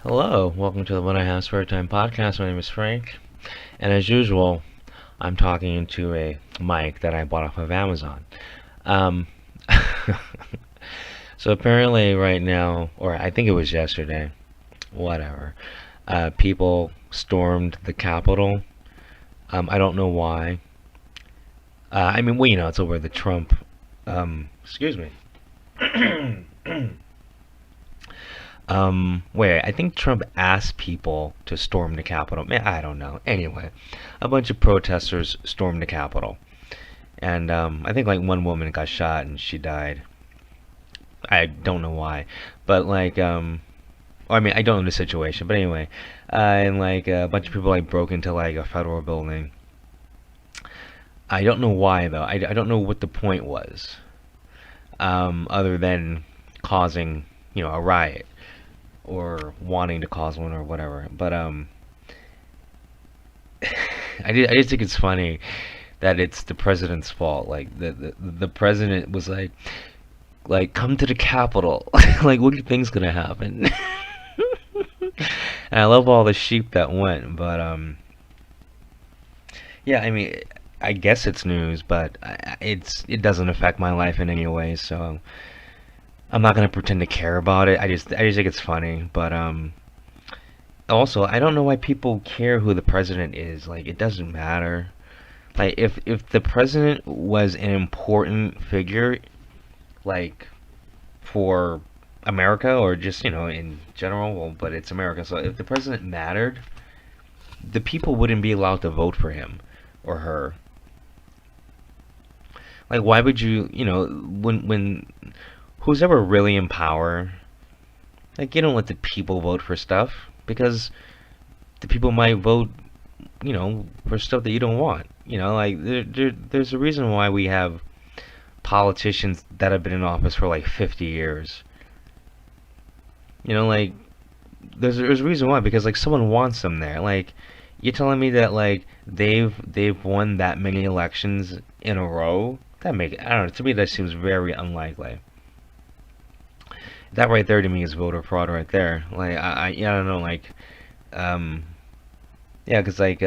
Hello, welcome to the When I Have Spare Time podcast. My name is Frank, and as usual, I'm talking into a mic that I bought off of Amazon. Um, so apparently, right now, or I think it was yesterday, whatever, people stormed the Capitol. I don't know why. Well, it's over the Trump. Excuse me. Wait, I think Trump asked people to storm the Capitol. Man, I don't know. Anyway, a bunch of protesters stormed the Capitol. And I think like one woman got shot and she died. I don't know why. But I don't know the situation. But anyway, and like a bunch of people like broke into like a federal building. I don't know why though. I don't know what the point was. Other than causing, a riot or wanting to cause one or whatever. But I just think it's funny that it's the president's fault. Like the president was like come to the Capitol. Like what do you think's gonna happen? And I love all the sheep that went, but yeah, I guess it's news, but it doesn't affect my life in any way, so I'm not gonna pretend to care about it. I just think it's funny, but also I don't know why people care who the president is. Like it doesn't matter. Like if the president was an important figure, like for America or just in general, well, but it's America. So if the president mattered, the people wouldn't be allowed to vote for him or her. Like why would you, when who's ever really in power, like you don't let the people vote for stuff because the people might vote, for stuff that you don't want. Like there's a reason why we have politicians that have been in office for like 50 years. Like there's a reason why, because like someone wants them there. Like you're telling me that like they've won that many elections in a row? I don't know, to me that seems very unlikely. That right there to me is voter fraud right there. Like yeah, I don't know, like um yeah, because like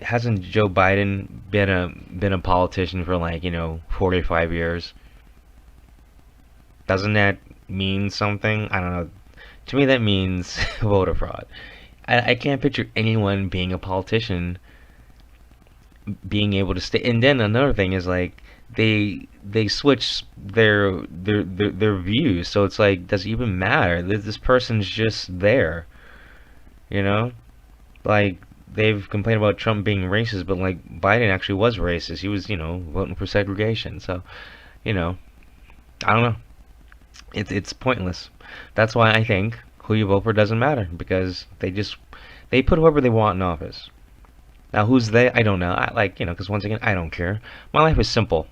hasn't Joe Biden been a politician for like 45 years? Doesn't that mean something? I don't know. To me, that means voter fraud. I can't picture anyone being a politician being able to stay. And then another thing is like they switch their views, so it's like does it even matter? This person's just there, you know? Like they've complained about Trump being racist, but like Biden actually was racist. He was, voting for segregation. So, you know, I don't know. It's pointless. That's why I think who you vote for doesn't matter because they put whoever they want in office. Now who's they? I don't know. I like, because once again, I don't care. My life is simple.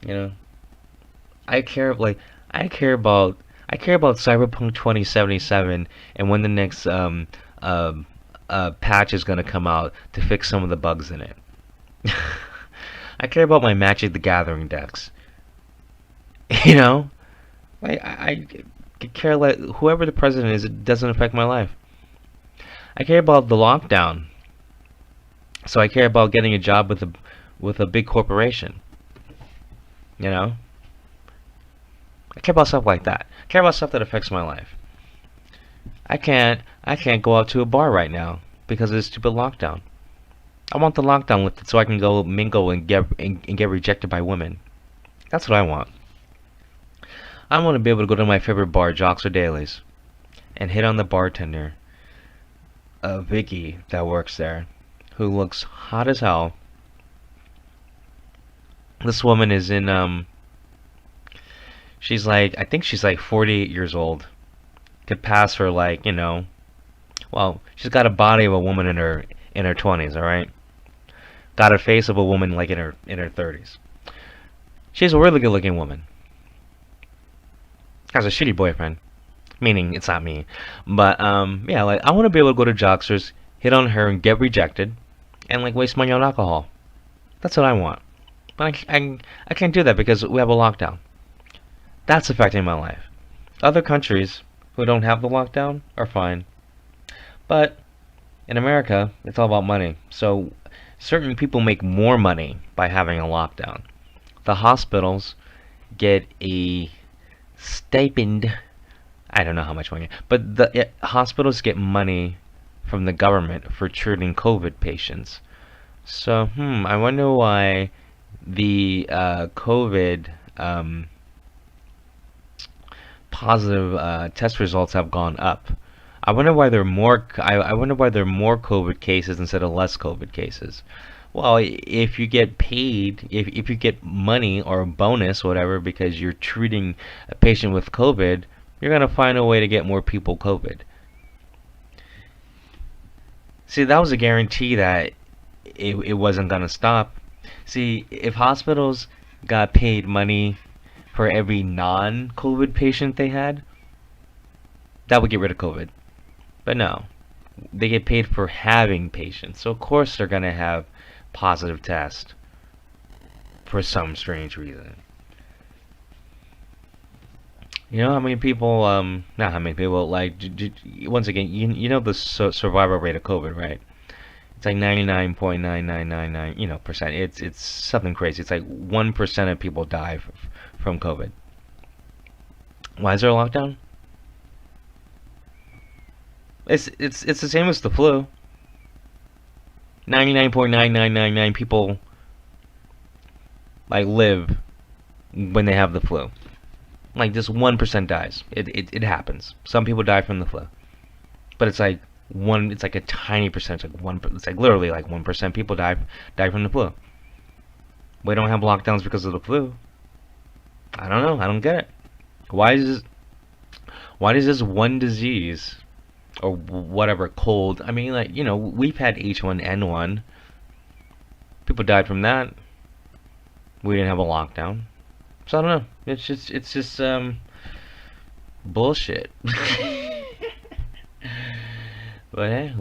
You know, I care like I care about Cyberpunk 2077 and when the next uh, patch is gonna come out to fix some of the bugs in it. I care about my Magic the Gathering decks. You know, I care like whoever the president is, it doesn't affect my life. I care about the lockdown, so I care about getting a job with a big corporation. You know, I care about stuff like that. I care about stuff that affects my life. I can't go out to a bar right now because of this stupid lockdown. I want the lockdown lifted so I can go mingle and get rejected by women. That's what I want. I want to be able to go to my favorite bar, Jocks or Dailies, and hit on the bartender, Vicky, that works there, who looks hot as hell. This woman is she's like, I think she's like 48 years old. Could pass for like, well, she's got a body of a woman in her 20s, all right? Got a face of a woman like in her 30s. She's a really good-looking woman. Has a shitty boyfriend, meaning it's not me. But yeah, like I want to be able to go to Jocksters, hit on her, and get rejected, and like waste money on alcohol. That's what I want. But I can't do that because we have a lockdown. That's affecting my life. Other countries, who don't have the lockdown are fine. But in America, it's all about money. So certain people make more money by having a lockdown. The hospitals get a stipend. I don't know how much money, but the hospitals get money from the government for treating COVID patients. So, I wonder why the COVID positive test results have gone up. I wonder why there are more COVID cases instead of less COVID cases. Well, if you get paid, if you get money or a bonus, whatever, because you're treating a patient with COVID, you're gonna find a way to get more people COVID. See, that was a guarantee that it wasn't gonna stop. See, if hospitals got paid money for every non-COVID patient they had, that would get rid of COVID. But no, they get paid for having patients. So of course they're gonna have positive tests for some strange reason. You know how many people, not how many people, like, once again, you know the survival rate of COVID, right? It's like 99.9999, percent. It's something crazy. It's like 1% of people die from COVID. Why is there a lockdown? It's the same as the flu. 99.9999 people like live when they have the flu. Like just 1% dies. It happens. Some people die from the flu, but it's like one. It's like a tiny percentage. Like one. It's like literally like 1% people die from the flu. We don't have lockdowns because of the flu. I don't know. I don't get it. Why does this one disease or whatever cold? I mean, like, we've had H1N1. People died from that. We didn't have a lockdown. So I don't know. It's just bullshit. But hey,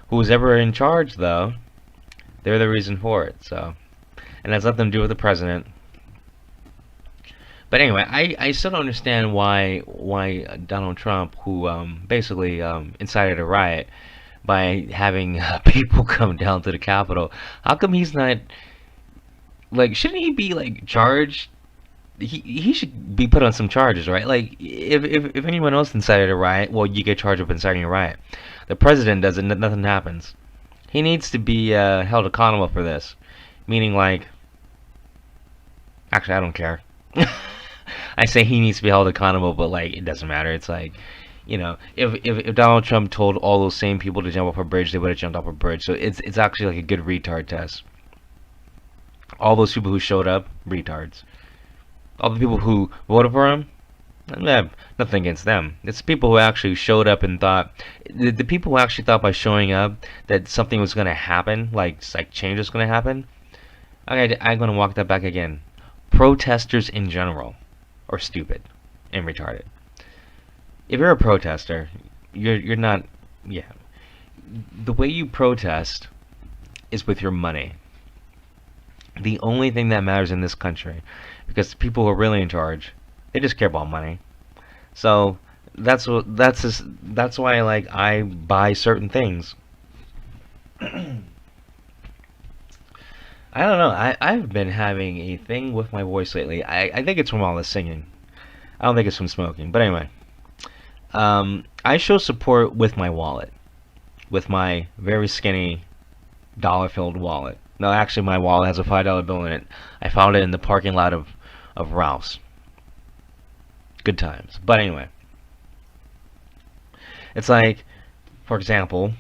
who's ever in charge though, they're the reason for it. So, and that's nothing to do with the president. But anyway, I still don't understand why Donald Trump, who basically incited a riot by having people come down to the Capitol, how come he's not, like, shouldn't he be like charged? He should be put on some charges, right? Like, if anyone else incited a riot, well, you get charged with inciting a riot. The president does it, nothing happens. He needs to be held accountable for this. Meaning, like, actually, I don't care. I say he needs to be held accountable, but like, it doesn't matter. It's like, if Donald Trump told all those same people to jump off a bridge, they would have jumped off a bridge. So it's actually like a good retard test. All those people who showed up, retards. All the people who voted for him, I have nothing against them. It's people who actually showed up and thought, the people who actually thought by showing up that something was going to happen, like change was going to happen. Okay, I'm going to walk that back again. Protesters in general are stupid and retarded. If you're a protester, you're not, yeah. The way you protest is with your money. The only thing that matters in this country, because the people who are really in charge, they just care about money. So that's why, like, I buy certain things. I don't know. I've been having a thing with my voice lately. I think it's from all the singing. I don't think it's from smoking. But anyway, I show support with my wallet, with my very skinny dollar-filled wallet. No, actually, my wallet has a $5 bill in it. I found it in the parking lot of Ralph's. Good times. But anyway, it's like, for example,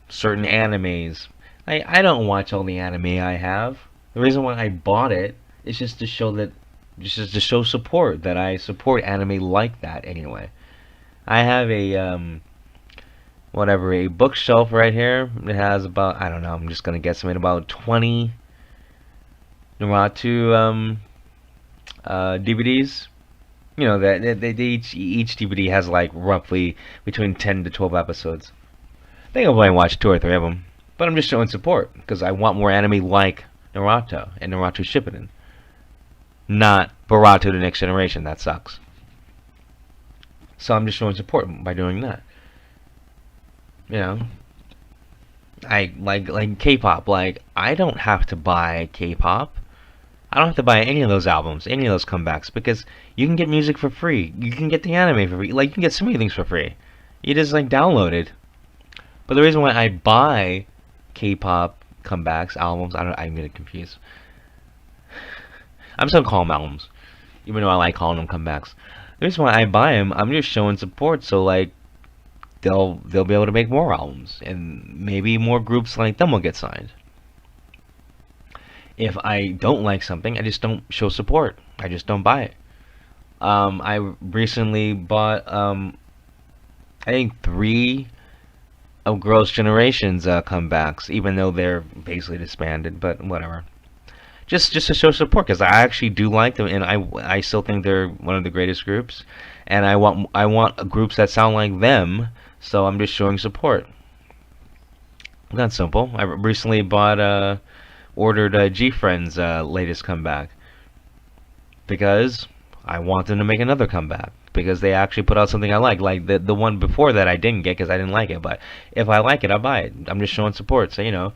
certain animes. I don't watch all the anime I have. The reason why I bought it is just to show support, that I support anime like that anyway. I have a a bookshelf right here. It has about, I don't know, I'm just gonna guesstimate about 20 Naruto DVDs. That they each DVD has like roughly between 10 to 12 episodes. I think I've only watched 2 or 3 of them. But I'm just showing support because I want more anime like Naruto and Naruto Shippuden. Not Boruto The Next Generation. That sucks. So I'm just showing support by doing that. You know, I like K-pop. Like I don't have to buy K-pop. I don't have to buy any of those albums, any of those comebacks, because you can get music for free. You can get the anime for free. Like you can get so many things for free. You just like download it. But the reason why I buy K-pop comebacks albums, I'm getting confused. I'm still calling them albums, even though I like calling them comebacks. The reason why I buy them, I'm just showing support, so like they'll be able to make more albums, and maybe more groups like them will get signed. If I don't like something, I just don't show support. I just don't buy it. I recently bought I think 3 of Girls' Generation's comebacks, even though they're basically disbanded, but whatever. Just to show support, because I actually do like them, and I still think they're one of the greatest groups, and I want groups that sound like them, so I'm just showing support. That's simple. I recently ordered G-Friend's latest comeback because I want them to make another comeback, because they actually put out something I like. Like the one before that I didn't get because I didn't like it, but if I like it, I'll buy it. I'm just showing support. So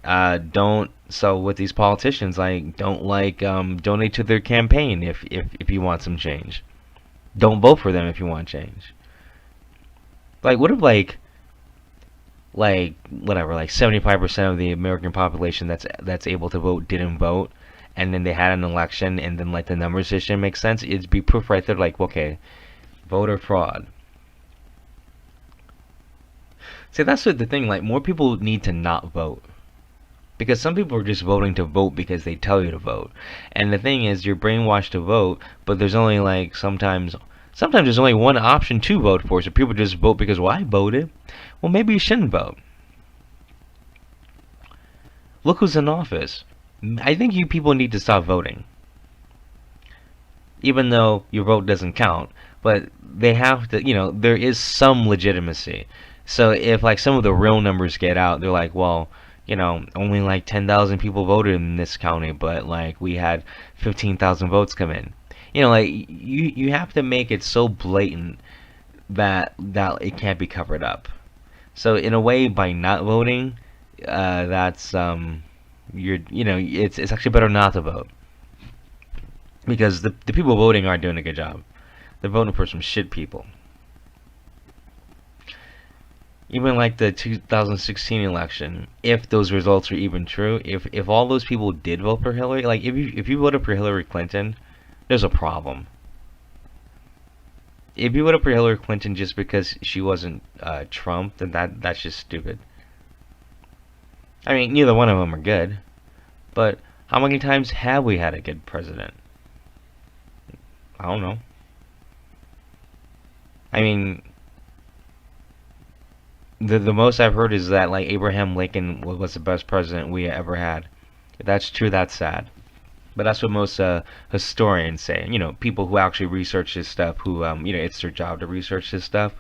don't. So with these politicians, like don't donate to their campaign if you want some change. Don't vote for them if you want change. Like what if like whatever, like 75% of the American population that's able to vote didn't vote, and then they had an election, and then like the numbers just didn't make sense. It'd be proof right there, like okay, voter fraud. See, that's the thing. Like more people need to not vote, because some people are just voting to vote because they tell you to vote, and the thing is, you're brainwashed to vote, but there's only like sometimes there's only one option to vote for, so people just vote because, well, I voted. Well, maybe you shouldn't vote. Look who's in office. I think you people need to stop voting. Even though your vote doesn't count, but they have to, there is some legitimacy. So if like some of the real numbers get out, they're like, well, only like 10,000 people voted in this county, but like we had 15,000 votes come in. Like you have to make it so blatant that it can't be covered up. So in a way, by not voting, that's it's actually better not to vote, because the people voting aren't doing a good job. They're voting for some shit people. Even like the 2016 election, if those results are even true, if all those people did vote for Hillary, like if you voted for Hillary Clinton, there's a problem. If you voted for Hillary Clinton just because she wasn't Trump, then that's just stupid. I mean, neither one of them are good, but how many times have we had a good president? I don't know. I mean, the most I've heard is that like Abraham Lincoln was the best president we ever had. If that's true, that's sad. But that's what most historians say. People who actually research this stuff, who it's their job to research this stuff.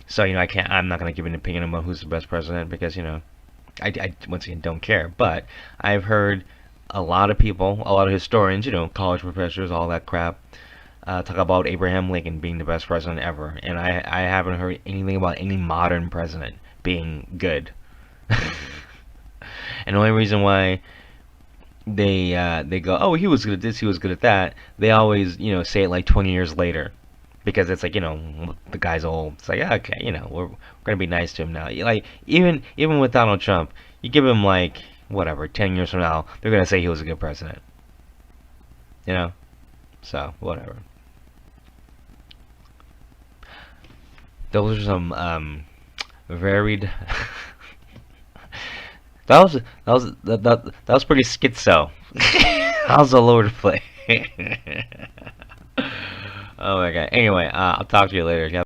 So I'm not gonna give an opinion about who's the best president, because I once again don't care. But I've heard a lot of people, a lot of historians, college professors, all that crap, talk about Abraham Lincoln being the best president ever, and I haven't heard anything about any modern president being good. And the only reason why they go, oh, he was good at this, he was good at that, they always say it like 20 years later, because it's like the guy's old. It's like, okay, we're gonna be nice to him now. Like even with Donald Trump, you give him like whatever 10 years from now, they're gonna say he was a good president. So whatever. Those are some varied. That was pretty schizo. That was all over the place. Oh my god. Anyway, I'll talk to you later.